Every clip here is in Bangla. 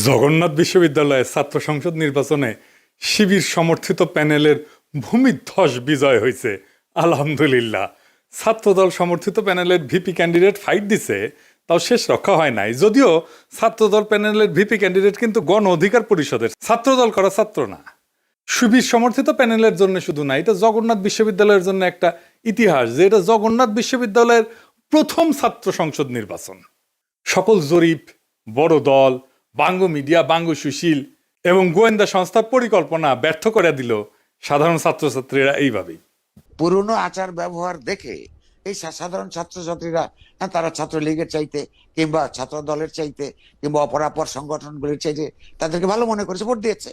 জগন্নাথ বিশ্ববিদ্যালয়ের ছাত্র সংসদ নির্বাচনে শিবির সমর্থিত প্যানেলের ভূমিধ্বস বিজয় হয়েছে। আলহামদুলিল্লাহ। ছাত্রদল সমর্থিত প্যানেলের ভিপি ক্যান্ডিডেট ফাইট দিছে, তাও শেষ রক্ষা হয় নাই। যদিও ছাত্রদল প্যানেলের ভিপি ক্যান্ডিডেট কিন্তু গণ অধিকার পরিষদের, ছাত্রদল করা ছাত্র না। শিবির সমর্থিত প্যানেলের জন্য শুধু না, এটা জগন্নাথ বিশ্ববিদ্যালয়ের জন্য একটা ইতিহাস যে এটা জগন্নাথ বিশ্ববিদ্যালয়ের প্রথম ছাত্র সংসদ নির্বাচন। সকল জরিপ, বড় দল, বাঙ্গ মিডিয়া, বাঙ্গ সুশীল এবং গোয়েন্দা সংস্থার পরিকল্পনা ব্যর্থ করে দিল সাধারণ ছাত্রছাত্রীরা এইভাবেই। পুরনো আচার ব্যবহার দেখে এই সাধারণ ছাত্রছাত্রীরা তারা ছাত্রলীগের চাইতে কিংবা ছাত্র দলের চাইতে কিংবা অপরাপর সংগঠনগুলির চাইতে তাদেরকে ভালো মনে করেছে, ভোট দিয়েছে।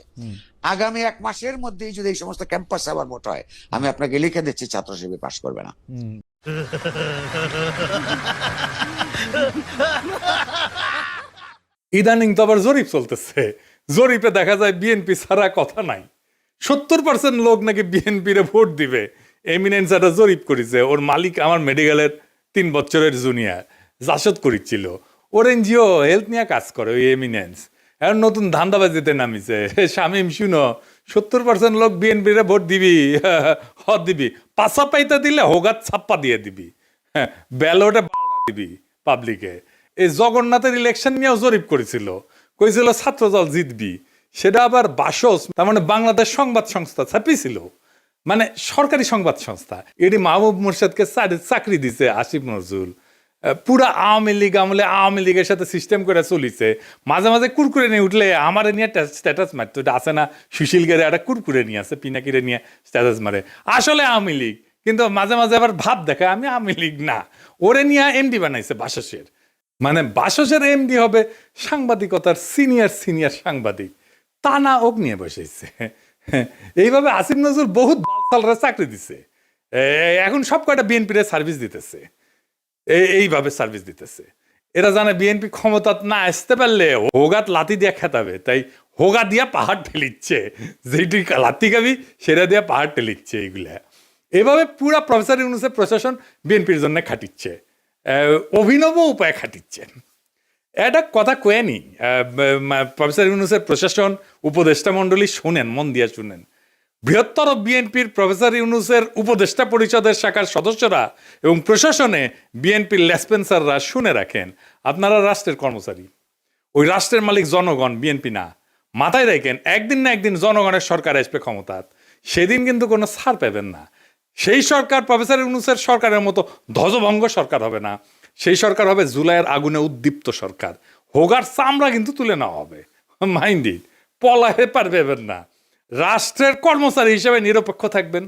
আগামী 1 মাসের মধ্যেই যদি এই সমস্ত ক্যাম্পাসে আবার ভোট হয়, আমি আপনাকে লিখে দিচ্ছি ছাত্র শিবির পাশ করবে না। ইদানিং তো আবার জরিপ চলতেছে। জরিপে দেখা যায় বিএনপি ছাড়া কথা নাই। 70% লোক নাকি বিএনপিরে ভোট দিবে। এমিনেন্স একটা জরিপ করেছে, ওর মালিক আমার মেডিকেলের 3 বছরের জুনিয়র জাসদ করেছিল। ওর এনজিও হেলথ নিয়ে কাজ করে ওই এমিনেন্স। এখন নতুন ধান্দাবাজিতে নামিছে। শামীম শুনো, 70% লোক বিএনপিরে ভোট দিবি, দিবি পাশা পাইতে দিলে হোগাত ছাপ্পা দিয়ে দিবি, ব্যালটে দিবি পাবলিকে। এই জগন্নাথের ইলেকশন নিয়েও জরিপ করেছিল, কইছিল ছাত্রদল জিতবি। সেটা আবার বাসস, তার মানে বাংলাদেশ সংবাদ সংস্থা ছাপিয়েছিল, মানে সরকারি সংবাদ সংস্থা। এটি মাহবুব মুর্শেদকে চাকরি দিছে আসিফ নজরুল। পুরা আওয়ামী লীগ আমলে আওয়ামী লীগের সাথে সিস্টেম করে চলিছে। মাঝে মাঝে কুরকুরে নিয়ে উঠলে আমার নিয়ে স্ট্যাটাস মারতো। এটা আছে না, সুশীল গেরে একটা কুরকুরে নিয়ে আছে, পিনাকিরে নিয়ে স্ট্যাটাস মারে, আসলে আওয়ামী লীগ। কিন্তু মাঝে মাঝে আবার ভাব দেখায় আমি আওয়ামী লীগ না। ওরে নিয়ে এমডি বানাইছে বাসসের। মানে বাসসের এমডি হবে সাংবাদিকতার সিনিয়র সাংবাদিক, তা না ওক নিয়ে বসেছে। এইভাবে আসিফ নজরুল বহুত বালসালরা চাকরি দিছে। এখন সব কয়টা বিএনপির সার্ভিস দিতেছে, এইভাবে সার্ভিস দিতেছে। এরা জানে বিএনপি ক্ষমতা না আসতে পারলে হোগাত লাতি দিয়ে খেতাবে, তাই হোগা দিয়া পাহাড় ঠেলিচ্ছে। যেটি লাতি খাবি সেটা দিয়ে পাহাড় ঠেলিচ্ছে। এইগুলা এভাবে পুরা প্রফেসর ইউনূসের প্রশাসন বিএনপির জন্য খাটিচ্ছে, অভিনব উপায়ে খাটিচ্ছেন। এটা কথা কয়েনি প্রফেসর ইউনূসের প্রশাসন, উপদেষ্টা মণ্ডলী শোনেন, মন দিয়ে শুনেন। বৃহত্তর বিএনপির প্রফেসর ইউনূসের উপদেষ্টা পরিষদের শাখার সদস্যরা এবং প্রশাসনে বিএনপির লেসপেন্সাররা শুনে রাখেন, আপনারা রাষ্ট্রের কর্মচারী, ওই রাষ্ট্রের মালিক জনগণ, বিএনপি না। মাথায় রাখেন, একদিন না একদিন জনগণের সরকার আসবে ক্ষমতাত, সেদিন কিন্তু কোনো ছাড় পাবেন না। সেই সরকার প্রফেসর ইউনূসের সরকারের মতো ধ্বজভঙ্গ সরকার হবে না। সেই সরকার হবে জুলাইয়ের আগুনে উদ্দীপ্ত সরকার। হোগার চামড়া কিন্তু তুলে নেওয়া হবে, মাইন্ডি পলাহে পারবেন না। রাষ্ট্রের কর্মচারী হিসেবে নিরপেক্ষ থাকবেন,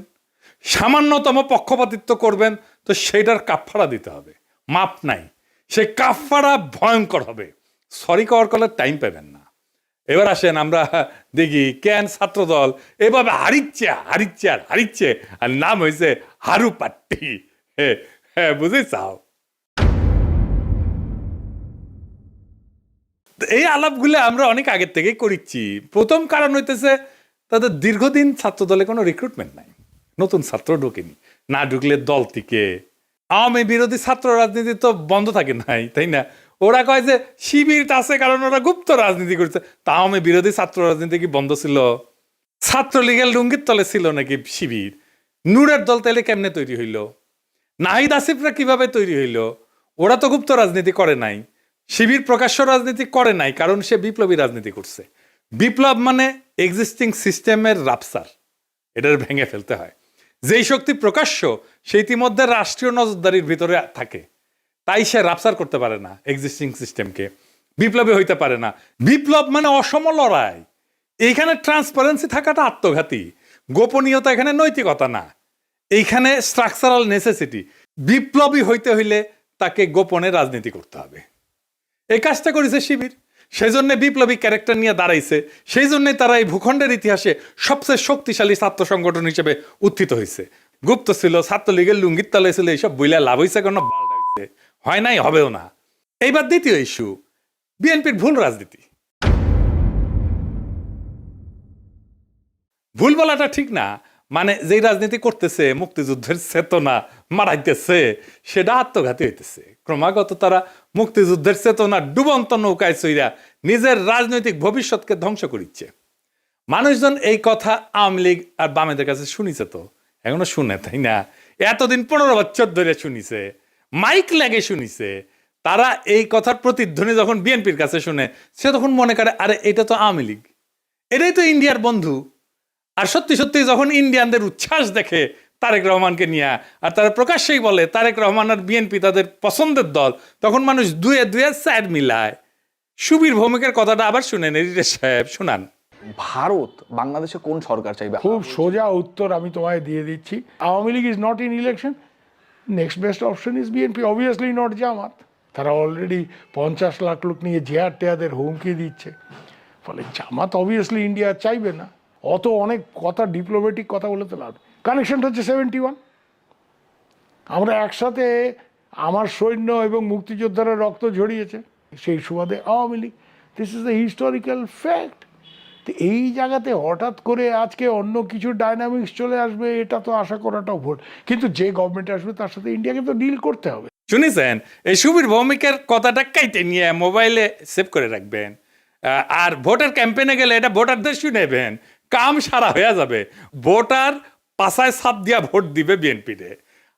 সামান্যতম পক্ষপাতিত্ব করবেন তো সেইটার কাফফারা দিতে হবে, মাপ নাই। সেই কাফফারা ভয়ঙ্কর হবে, সরি কওয়ার কলের টাইম পাবেন না। এবার আসেন আমরা দেখি কেন ছাত্রদল এভাবে হারিচ্ছে, আর নাম হয়েছে হারু পাট্টি। হ্যাঁ বুঝে চাও। এই আলাপগুলো আমরা অনেক আগের থেকেই করিচ্ছি। প্রথম কারণ হইতেছে তাদের দীর্ঘদিন ছাত্রদলে কোনো রিক্রুটমেন্ট নাই, নতুন ছাত্র ঢোকেনি। না ঢুকলে দল থেকে আওয়ামী বিরোধী ছাত্র রাজনীতি তো বন্ধ থাকে নাই, তাই না? ওরা কয় যে শিবির আছে কারণ ওরা গুপ্ত রাজনীতি করছে। তা আওয়ামী বিরোধী ছাত্র রাজনীতি কি বন্ধ ছিল? ছাত্রলীগের লুঙ্গির তলে ছিল নাকি শিবির? নূরের দল তাইলে কেমনে তৈরি হইল? নাহিদ আসিফরা কিভাবে তৈরি হইল? ওরা তো গুপ্ত রাজনীতি করে নাই। শিবির প্রকাশ্য রাজনীতি করে নাই, কারণ সে বিপ্লবী রাজনীতি করছে। বিপ্লব মানে এক্সিস্টিং সিস্টেমের রাপসার, এটার ভেঙে ফেলতে হয়। যেই শক্তি প্রকাশ্য সে ইতিমধ্যে রাষ্ট্রীয় নজরদারির ভিতরে থাকে, তাই সে রাপসার করতে পারে না এক্সিস্টিং সিস্টেমকে, বিপ্লবী হইতে পারে না। বিপ্লব মানে অসম লড়াই। এইখানে ট্রান্সপারেন্সি থাকাটা আত্মঘাতী, গোপনীয়তা এখানে নৈতিকতা না, এইখানে স্ট্রাকচারাল নেসেসিটি। বিপ্লবী হইতে হইলে তাকে গোপনে রাজনীতি করতে হবে। এই কাজটা করেছে শিবির, সেই জন্য বিপ্লবী ক্যারেক্টার নিয়ে দাঁড়াইছে। সেই জন্যই তারা এই ভূখণ্ডের ইতিহাসে সবচেয়ে শক্তিশালী ছাত্র সংগঠন হিসেবে উত্থিত হয়েছে। গুপ্ত ছিল, ছাত্রলীগের লুঙ্গির তলে ছিল, এইসব বইলা লাভ হয়েছে কেন? হয় নাই, হবেও না। এইবার দ্বিতীয় ইস্যু, বিএনপির ভুল রাজনীতি। ভুল বলাটা ঠিক না, মানে যেই রাজনীতি করতেছে মুক্তিযুদ্ধের চেতনা মারাইতেছে সেটা আত্মঘাতী হইতেছে। ক্রমাগত তারা মুক্তিযুদ্ধের চেতনা ডুবন্ত নৌকায় চইরা নিজের রাজনৈতিক ভবিষ্যৎকে ধ্বংস করিচ্ছে। মানুষজন এই কথা আওয়ামী লীগ আর বামেদের কাছে শুনিছে, তো এখনো শুনে, তাই না? এতদিন 15 বছর ধরে শুনিছে, মাইক লাগে শুনিছে। তারা এই কথার প্রতিধ্বনি যখন বিএনপির কাছে শুনে, সে তখন মনে করে আরে এটা তো আওয়ামী লীগ, এটাই তো ইন্ডিয়ার বন্ধু। আর সত্যি সত্যি যখন ইন্ডিয়ানদের উচ্ছ্বাস দেখে তারেক রহমানকে নিয়ে, আর তারা প্রকাশ্যেই বলে তারেক রহমান আর বিএনপি তাদের পছন্দের দল, তখন মানুষ দুয়ে দুয়ে স্যার মিলায়। সুবীর ভৌমিকের কথাটা আবার শুনেন, এডিটর সাহেব শোনান। ভারত বাংলাদেশে কোন সরকার চাইবে? খুব সোজা উত্তর আমি তোমায় দিয়ে দিচ্ছি। Awami League is not in election, next best option is BNP, obviously not Jamaat. তারা অলরেডি 50 লাখ লোক নিয়ে জেয়ার টেয়াদের হুমকি দিচ্ছে, ফলে জামাত অবভিয়াসলি ইন্ডিয়া চাইবে না। অত অনেক কথা, ডিপ্লোম্যাটিক কথা বলে তো লাভ। কানেকশনটা হচ্ছে 71। আমরা একসাথে, আমার সৈন্য এবং মুক্তিযোদ্ধারা রক্ত ঝরিয়েছে, সেই সুবাদে Awami League. This is the historical fact. তো এই জায়গাতে হঠাৎ করে আজকে অন্য কিছু ডাইনামিক্স চলে আসবে, এটা তো আশা করাটাও ভুল। কিন্তু যে গভর্নমেন্ট আসবে তার সাথে ইন্ডিয়াকে তো ডিল করতে হবে। শুনেছেন? এই সুবীর ভৌমিকের কথাটা কাইটে নিয়ে মোবাইলে সেভ করে রাখবেন, আর ভোটার ক্যাম্পেইনে গেলে এটা ভোটারদের শুনেবেন, কাম সারা হয়ে যাবে। ভোটার পাশায় ছাপ দিয়া ভোট দিবে বিএনপিতে।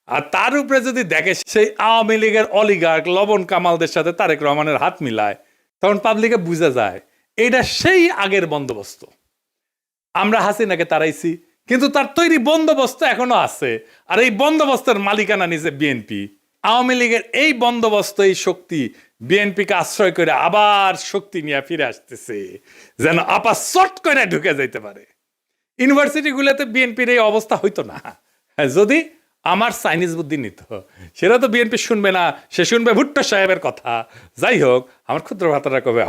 আর তার উপরে যদি দেখে সেই আওয়ামী লীগের অলিগার্ক লবণ কামালদের সাথে তারেক রহমানের হাত মিলায়, তখন পাবলিকে বুঝে যায় এটা সেই আগের বন্দোবস্ত। আমরা হাসিনাকে তাড়াইছি, কিন্তু তার তৈরি বন্দোবস্ত এখনো আছে, আর এই বন্দোবস্তের মালিকানা নিছে বিএনপি। আওয়ামী লীগের এই বন্দোবস্ত, এই শক্তি বিএনপিকে আশ্রয় করে আবার শক্তি নিয়ে ফিরে আসতেছে, যেন আপা চট করে ঢুকে যাইতে পারে। ইউনিভার্সিটিগুলোতে বিএনপির এই অবস্থা হইতো না যদি আমার চাইনিজ বুদ্ধি নিত। সেটা তো বিএনপি শুনবে না, সে শুনবে ভুট্টো সাহেবের কথা। যাই হোক, আমার ক্ষুদ্র ভাতারা কবে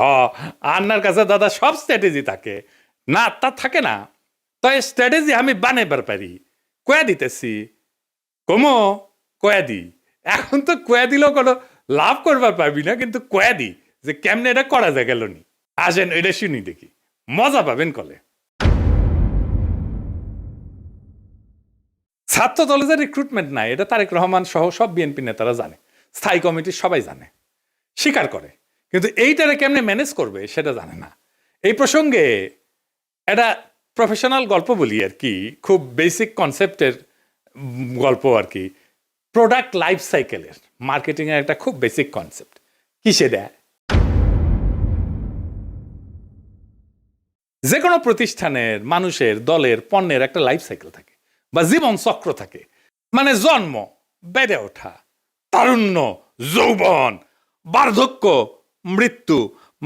আন্নার কাছে দাদা সব স্ট্র্যাটেজি থাকে না, তা থাকে না। তাই স্ট্র্যাটেজি আমি বানাইবার পারি, কয়া দিতেছি, কমো কয়া দি। এখন তো কয়া দিলেও কোনো লাভ করবার পারবি না, কিন্তু কয়া দি যে কেমনে এটা করা যায় গেল নি। আসেন এটা শুনি দেখি, মজা পাবেন কলে। ছাত্র দলে যে রিক্রুটমেন্ট নাই, এটা তারেক রহমান সহ সব বিএনপি নেতারা জানে, স্থায়ী কমিটির সবাই জানে, স্বীকার করে, কিন্তু এইটারে কেমনে ম্যানেজ করবে সেটা জানে না। এই প্রসঙ্গে একটা প্রফেশনাল গল্প বলি আর কি, খুব বেসিক কনসেপ্টের গল্প আর কি। প্রোডাক্ট লাইফ সাইকেলের মার্কেটিংয়ের একটা খুব বেসিক কনসেপ্ট। কি সেটা? যে কোনো প্রতিষ্ঠানের, মানুষের, দলের, পণ্যের একটা লাইফ সাইকেল থাকে বা জীবন চক্র থাকে। মানে জন্ম, বেড়ে ওঠা, তারুণ্য, যৌবন, বার্ধক্য, মৃত্যু,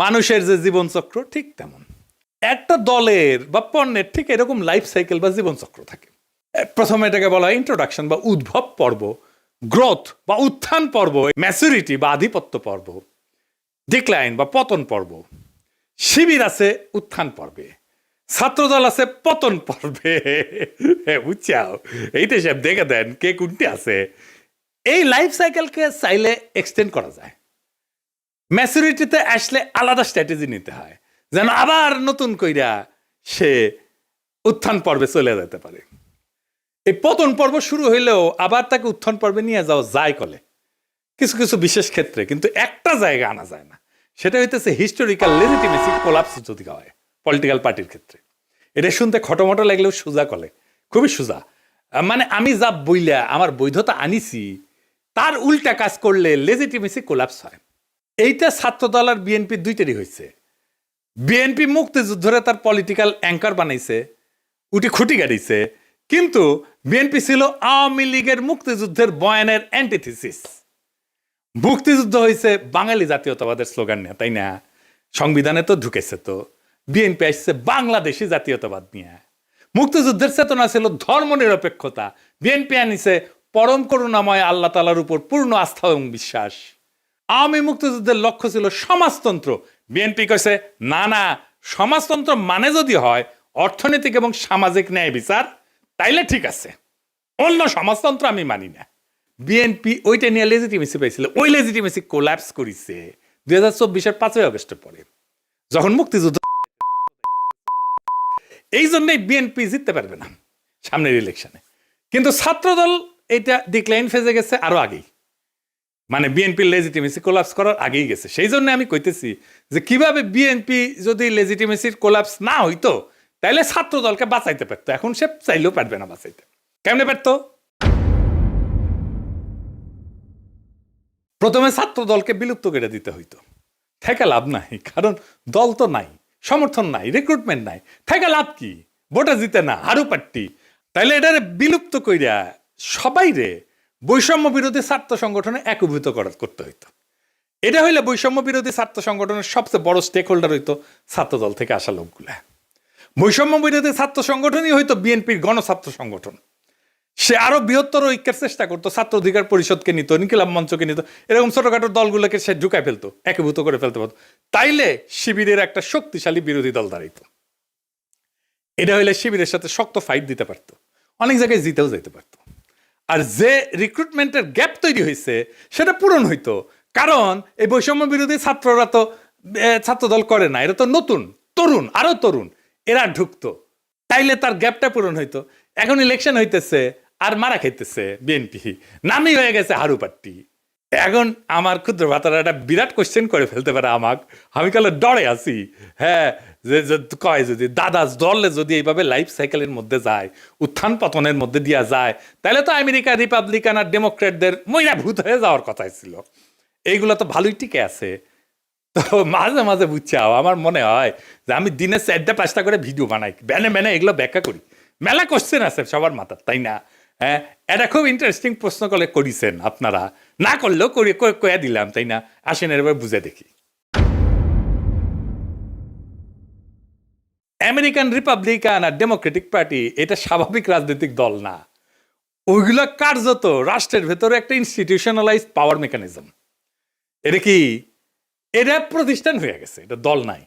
মানুষের যে জীবন চক্র ঠিক তেমন একটা দলের বা পণ্যের ঠিক এরকম লাইফ সাইকেল বা জীবন চক্র থাকে। প্রথমে এটাকে বলা হয় ইন্ট্রোডাকশন বা উদ্ভব পর্ব, গ্রোথ বা উত্থান পর্ব, ম্যাচুরিটি বা আধিপত্য পর্ব, ডিক্লাইন বা পতন পর্ব। শিবির আছে উত্থান পর্বে, ছাত্রদল আছে পতন পর্বে। বুঝছাও? এইটা সব দেখে দেন কে কোনটি আছে। এই লাইফ সাইকেলকে চাইলে এক্সটেন্ড করা যায়। ম্যাচুরিটিতে আসলে আলাদা স্ট্র্যাটেজি নিতে হয়, যেন আবার নতুন কইরা সে উত্থান পর্বে চলে যেতে পারে। এই পতন পর্ব শুরু হইলেও আবার তাকে উত্থান পর্বে নিয়ে যাওয়া যায় কলে কিছু কিছু বিশেষ ক্ষেত্রে, কিন্তু একটা জায়গা আনা যায় না। সেটা হইতেছে হিস্টোরিক্যাল লেজিটিমেসি কোলাপস যদি হয় পলিটিক্যাল পার্টির ক্ষেত্রে। এটা শুনতে খটোমটো লাগলেও সোজা কলে, খুবই সোজা। মানে আমি যা বইলা আমার বৈধতা আনিছি তার উল্টা কাজ করলে লেজিটিমেসি কোলাপস হয়। এইটা ছাত্রদল আর বিএনপি দুইটারই হয়েছে। বিএনপি মুক্তিযুদ্ধরে তার পলিটিক্যাল অ্যাঙ্কার বানাইছে, উঠি খুঁটি গাড়িছে, কিন্তু বিএনপি ছিল আওয়ামী লীগের মুক্তিযুদ্ধের বয়ানের অ্যান্টিথিসিস। মুক্তিযুদ্ধ হয়েছে বাঙালি জাতীয়তাবাদের স্লোগান নিয়ে, তাই না? সংবিধানে তো ঢুকেছে। তো বিএনপি আসছে বাংলাদেশি জাতীয়তাবাদ নিয়ে। মুক্তিযুদ্ধের চেতনা ছিল ধর্ম নিরপেক্ষতা, বিএনপি আনিছে পরম করুণাময় আল্লাহ তাআলার উপর পূর্ণ আস্থা এবং বিশ্বাস। আওয়ামী মুক্তিযুদ্ধের লক্ষ্য ছিল সমাজতন্ত্র, বিএনপি কইছে না না, সমাজতন্ত্র মানে যদি হয় অর্থনৈতিক এবং সামাজিক ন্যায় বিচার, তাইলে ঠিক আছে, অন্য সমাজতন্ত্র আমি মানি না। বিএনপি ওইটা নিয়ে লেজিটিমেসি পাইছিল, ওই লেজিটিমেসি কোল্যাপস করেছে 2024-এর 5ই আগস্টের পরে, যখন মুক্তিযুদ্ধ। এই জন্যই বিএনপি জিততে পারবে না সামনের ইলেকশনে। কিন্তু ছাত্রদল এটা ডিক্লাইন ফেজে গেছে আরো আগেই, মানে বিএনপির লেজিটিমেসি কোলাপস করার আগেই গেছে। সেই জন্য আমি কইতেছি যে কিভাবে বিএনপি যদি লেজিটিমেসির কোলাপস না হইতো তাইলে ছাত্র দলকে বাঁচাইতে পারতো, এখন সে চাইলেও পারবে না বাঁচাইতে। কেমনে পারতো? প্রথমে ছাত্র দলকে বিলুপ্ত করে দিতে হইতো, থেকে লাভ নাই, কারণ দল তো নাই, সমর্থন নাই, রিক্রুটমেন্ট নাই, থেকে লাভ কি? ভোটে জিতে না, হারু পাট্টি। তাইলে এটারে বিলুপ্ত কইরা সবাই রে বৈষম্য বিরোধী ছাত্র সংগঠনে একীভূত করতে হইতো। এটা হইলে বৈষম্য বিরোধী ছাত্র সংগঠনের সবচেয়ে বড় স্টেক হোল্ডার হইতো ছাত্র দল থেকে আসা লোকগুলা। বৈষম্য বিরোধী ছাত্র সংগঠনই হইতো বিএনপির গণছাত্র সংগঠন। সে আরো বৃহত্তর ঐক্যের চেষ্টা করতো, ছাত্র অধিকার পরিষদকে নিত, ইনকিলাব মঞ্চকে নিত, এরকম ছোটখাটো দলগুলোকে সে ঢুকায় ফেলতো, একীভূত করে ফেলতে পারতো। তাইলে শিবিরের একটা শক্তিশালী বিরোধী দল দাঁড়াইতো। এটা হইলে শিবিরের সাথে শক্ত ফাইট দিতে পারতো, অনেক জায়গায় জিতেও যেতে পারতো। আর যে রিক্রুটমেন্টের গ্যাপ তৈরি হয়েছে সেটা পূরণ হইতো, কারণ এই বৈষম্য বিরোধী ছাত্ররা তো ছাত্র দল করে না, এরা তো নতুন তরুণ, আরো তরুণ, এরা ঢুকতো, তাইলে তার গ্যাপটা পূরণ হইতো। এখন ইলেকশন হইতেছে আর মারা খাইতেছে বিএনপি, নামই হয়ে গেছে হারু পাট্টি। এখন আমার ক্ষুদ্র ভাতারা একটা বিরাট কোশ্চেন করে ফেলতে পারে আমাকে, আমি কালে ডরে আছি। হ্যাঁ, যে কয় যদি দাদা দলে যদি এইভাবে লাইফ সাইকেলের মধ্যে যায়, উত্থান পতনের মধ্যে দিয়া যায়, তাহলে তো আমেরিকা রিপাবলিকান আর ডেমোক্রেটদের মইরা ভূত হয়ে যাওয়ার কথাই ছিল। এইগুলো তো ভালোই টিকে আছে। তো মাঝে মাঝে বুঝছাও আমার মনে হয় যে আমি দিনে 4-5টা করে ভিডিও বানাই, ব্যানে এগুলো ব্যাখ্যা করি। মেলা কোশ্চেন আছে সবার মাথার, তাই না? হ্যাঁ, এটা খুব ইন্টারেস্টিং প্রশ্ন করে করেছেন আপনারা, না করলেও কয়ে দিলাম, তাই না? আসেন এবার বুঝে দেখি। আমেরিকান রিপাবলিকান আর ডেমোক্রেটিক পার্টি এটা স্বাভাবিক রাজনৈতিক দল না, ওইগুলো কার্যত রাষ্ট্রের ভেতরে একটা ইনস্টিটিউশনালাইজড পাওয়ার মেকানিজম। এটা কি? এটা প্রতিষ্ঠান হয়ে গেছে, এটা দল নাই,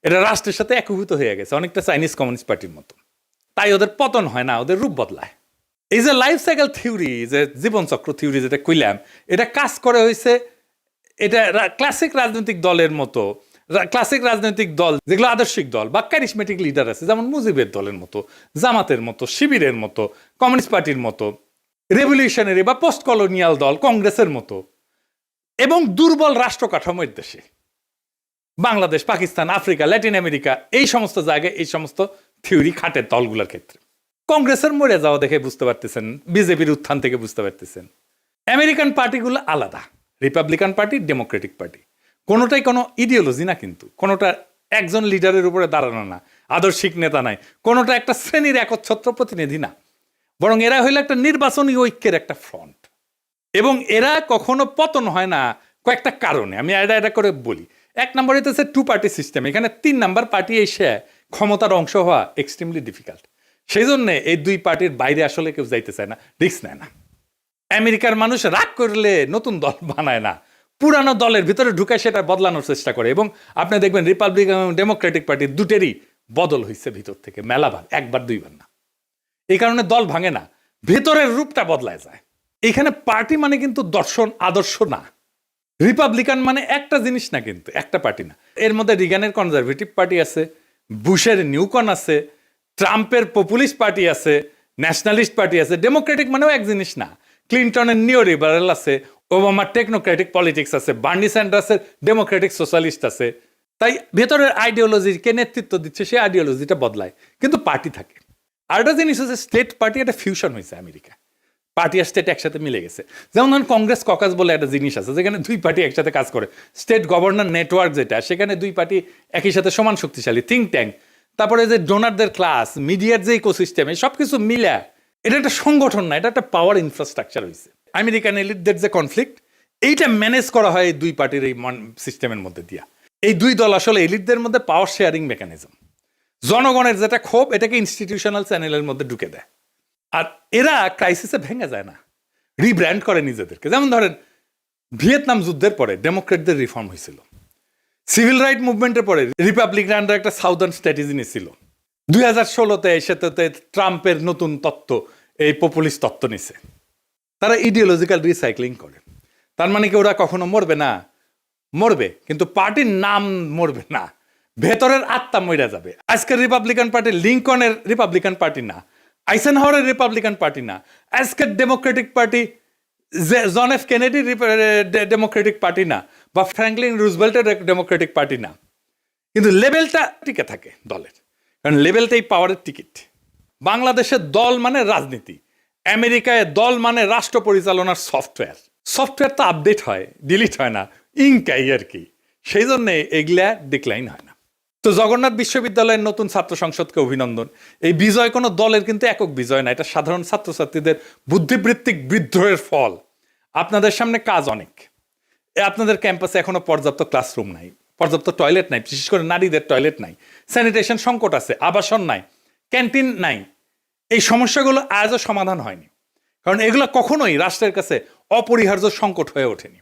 এটা রাষ্ট্রের সাথে একীভূত হয়ে গেছে, অনেকটা চাইনিজ কমিউনিস্ট পার্টির মতো। তাই ওদের পতন হয় না, ওদের রূপ বদলায়। এই যে লাইফ সাইকেল থিওরি, যে জীবনচক্র থিওরি যেটা কইলাম, এটা কাজ করে হয়েছে, এটা ক্লাসিক রাজনৈতিক দলের মতো, ক্লাসিক রাজনৈতিক দল যেগুলো আদর্শিক দল বা ক্যারিসমেটিক লিডার আছে, যেমন মুজিবের দলের মতো, জামাতের মতো, শিবিরের মতো, কমিউনিস্ট পার্টির মতো, রেভলিউশনারি বা পোস্ট কলোনিয়াল দল কংগ্রেসের মতো, এবং দুর্বল রাষ্ট্র কাঠামোর দেশে Bangladesh, Pakistan, Africa, Latin America, এই সমস্ত জায়গায় এই সমস্ত থিওরি খাটে দলগুলোর ক্ষেত্রে। কংগ্রেসের মরে যাওয়া দেখে বুঝতে পারতেছেন, বিজেপির উত্থান থেকে বুঝতে পারতেছেন। আমেরিকান পার্টিগুলো আলাদা, রিপাবলিকান পার্টি, ডেমোক্রেটিক পার্টি, কোনোটাই কোনো ইডিওলজি না, কিন্তু কোনোটা একজন লিডারের উপরে দাঁড়ানো না, আদর্শিক নেতা নাই, কোনোটা একটা শ্রেণীর একচ্ছত্র প্রতিনিধি না, বরং এরা হইলো একটা নির্বাচনী ঐক্যের একটা ফ্রন্ট। এবং এরা কখনো পতন হয় না কয়েকটা কারণে, আমি এটা করে বলি। এক নম্বর হইতেছে 2 পার্টি সিস্টেম, এখানে 3 নাম্বার পার্টি এসে ক্ষমতার অংশ হওয়া এক্সট্রিমলি ডিফিকাল্ট। সেই জন্য এই 2 পার্টির বাইরে আসলে কেউ যাইতে চায় না, রিস্ক নেয় না। আমেরিকার মানুষ রাগ করলে নতুন দল বানায় না, পুরানো দলের ভিতরে ঢুকে সেটা বদলানোর চেষ্টা করে। এবং আপনি দেখবেন রিপাবলিকান এবং ডেমোক্রেটিক পার্টি দুটেরই বদল হয়েছে ভিতর থেকে মেলাবার, 1-2বার না। এই কারণে দল ভাঙে না, ভেতরের রূপটা বদলায় যায়। এখানে পার্টি মানে কিন্তু দর্শন আদর্শ না, রিপাবলিকান মানে একটা জিনিস না, কিন্তু একটা পার্টি না। এর মধ্যে রিগানের কনজারভেটিভ পার্টি আছে, বুশের নিউকন আছে, ট্রাম্পের পপুলিস্ট পার্টি আছে, ন্যাশনালিস্ট পার্টি আছে। ডেমোক্রেটিক মানেও এক জিনিস না, ক্লিন্টনের নিও লিবারেল আছে, ওবামার টেকনোক্রেটিক পলিটিক্স আছে, বার্নি স্যান্ডার্সের ডেমোক্রেটিক সোশ্যালিস্ট আছে। তাই ভেতরের আইডিওলজিকে নেতৃত্ব দিচ্ছে, সেই আইডিওলজিটা বদলায়, কিন্তু পার্টি থাকে। আর একটা জিনিস হচ্ছে স্টেট পার্টি, একটা ফিউশন হয়েছে আমেরিকা, পার্টি আর স্টেট একসাথে মিলে গেছে। যেমন ধরুন কংগ্রেস ককাস বলে একটা জিনিস আছে, যেখানে 2 পার্টি একসাথে কাজ করে। স্টেট গভর্নর নেটওয়ার্ক যেটা, সেখানে 2 পার্টি একই সাথে সমান শক্তিশালী, থিঙ্ক ট্যাঙ্ক, তারপরে যে ডোনারদের ক্লাস, মিডিয়ার যে ইকোসিস্টেম, এই সব কিছু মিলে এটা একটা সংগঠন না, এটা একটা পাওয়ার ইনফ্রাস্ট্রাকচার হয়েছে। আমেরিকান এলিটদের যে কনফ্লিক্ট, এইটা ম্যানেজ করা হয় এই 2 পার্টির এই সিস্টেমের মধ্যে দিয়া। এই 2 দল আসলে এলিটদের মধ্যে পাওয়ার শেয়ারিং মেকানিজম, জনগণের যেটা ক্ষোভ এটাকে ইনস্টিটিউশনাল চ্যানেলের মধ্যে ঢুকে দেয়। আর এরা ক্রাইসিসে ভেঙে যায় না, রিব্র্যান্ড করে নিজেদেরকে। যেমন ধরেন ভিয়েতনাম যুদ্ধের পরে ডেমোক্রেটদের রিফর্ম হয়েছিল, সিভিল রাইট মুভমেন্টের পরে রিপাবলিকানরা একটা সাউদার্ন স্ট্র্যাটেজি নিয়েছিল, 2016-তে সেটাতে ট্রাম্পের নতুন তত্ত্ব, এই পপুলিস্ট তত্ত্ব নিছে। তারা ইডিওলজিক্যাল রিসাইক্লিং করে। তার মানে কি ওরা কখনো মরবে না? মরবে, কিন্তু পার্টির নাম মরবে না, ভেতরের আত্মা মরে যাবে। আজকের রিপাবলিকান পার্টি লিঙ্কনের রিপাবলিকান পার্টি না, আইসেনহাওয়ারের রিপাবলিকান পার্টি না, আজকের Democratic party John F Kennedy Democratic party না, বা ফ্র্যাঙ্কলিন রুজভেল্টের ডেমোক্রেটিক পার্টি না, কিন্তু লেভেলটা টিকে থাকে দলের, কারণ লেভেলটাই পাওয়ারের টিকিট। বাংলাদেশের দল মানে রাজনীতি, আমেরিকায় দল মানে রাষ্ট্র পরিচালনার সফটওয়্যার। সফটওয়্যার তো আপডেট হয়, ডিলিট হয় না, ইনকাই আর কি, সেই জন্য এগুলা ডিক্লাইন হয় না। তো জগন্নাথ বিশ্ববিদ্যালয়ের নতুন ছাত্র সংসদকে অভিনন্দন। এই বিজয় কোনো দলের কিন্তু একক বিজয় না, এটা সাধারণ ছাত্রছাত্রীদের বুদ্ধিবৃত্তিক বিদ্রোহের ফল। আপনাদের সামনে কাজ অনেক। আপনাদের ক্যাম্পাসে এখনো পর্যাপ্ত ক্লাসরুম নাই, পর্যাপ্ত টয়লেট নাই, বিশেষ করে নারীদের টয়লেট নাই, স্যানিটেশন সংকট আছে, আবাসন নাই, ক্যান্টিন নাই। এই সমস্যাগুলো আজও সমাধান হয়নি, কারণ এগুলো কখনোই রাষ্ট্রের কাছে অপরিহার্য সংকট হয়ে ওঠেনি।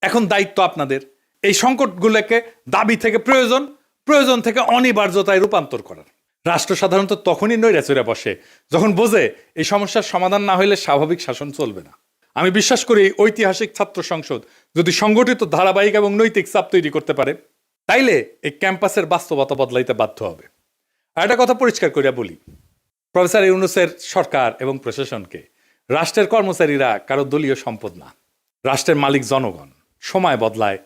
এখন দায়িত্ব আপনাদের এই সংকটগুলোকে দাবি থেকে প্রয়োজন, প্রয়োজন থেকে অনিবার্যতায় রূপান্তর করার। রাষ্ট্র সাধারণত তখনই নৈরাচরে বসে যখন বোঝে এই সমস্যার সমাধান না হলে স্বাভাবিক শাসন চলবে না। আমি বিশ্বাস করি ঐতিহাসিক ছাত্র সংসদ যদি সংগঠিত, ধারাবাহিক এবং নৈতিক চাপ তৈরি করতে পারে, তাইলে এই ক্যাম্পাসের বাস্তবতা বদলাইতে বাধ্য হবে। আর একটা কথা পরিষ্কার করিয়া বলি, প্রফেসর ইউনূসের সরকার এবং প্রশাসনকে রাষ্ট্রের কর্মচারীরা কারো দলীয় সম্পদ না। রাষ্ট্রের মালিক জনগণ। সময় বদলায়,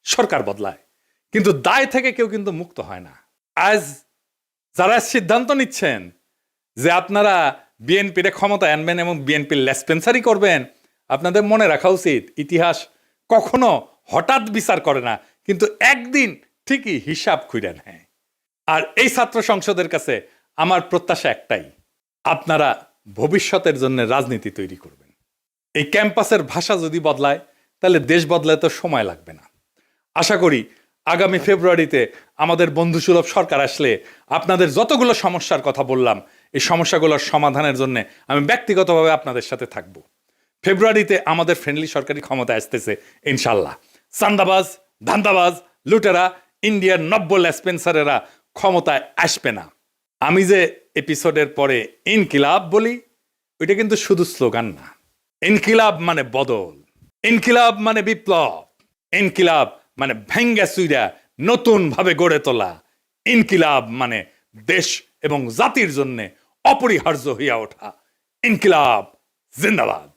সরকার বদলায়, কিন্তু দায় থেকে কেউ কিন্তু মুক্ত হয় না। আজ যারা সিদ্ধান্ত নিচ্ছেন যে আপনারা বিএনপির ক্ষমতায় আনবেন এবং বিএনপির লেসপেন্সারি করবেন, আপনাদের মনে রাখা উচিত ইতিহাস কখনো হঠাৎ বিচার করে না, কিন্তু একদিন ঠিকই হিসাব খুঁড়ে নেয়। আর এই ছাত্র সংসদের কাছে আমার প্রত্যাশা একটাই, আপনারা ভবিষ্যতের জন্য রাজনীতি তৈরি করবেন। এই ক্যাম্পাসের ভাষা যদি বদলায়, তাহলে দেশ বদলায় তো সময় লাগবে না। আশা করি আগামী ফেব্রুয়ারিতে আমাদের বন্ধুসুলভ সরকার আসলে আপনাদের যতগুলো সমস্যার কথা বললাম, এই সমস্যাগুলোর সমাধানের জন্য আমি ব্যক্তিগতভাবে আপনাদের সাথে থাকব। ফেব্রুয়ারিতে আমাদের ফ্রেন্ডলি সরকারি ক্ষমতায় আসতেছে ইনশাল্লাহ। চান্দাবাজ, ধান্দাবাজ, লুটেরা, ইন্ডিয়ার নব্য লেসপেন্সারেরা ক্ষমতায় আসবে না। আমি যে এপিসোডের পরে ইনকিলাব বলি, ওইটা কিন্তু শুধু স্লোগান না। ইনকিলাব মানে বদল, ইনকিলাব মানে বিপ্লব, ইনকিলাব মানে ভেঙ্গা চুইরা নতুন ভাবে গড়ে তোলা, ইনকিলাব মানে দেশ এবং জাতির জন্য অপরিহার্য হইয়া ওঠা। ইনকিলাব জিন্দাবাদ।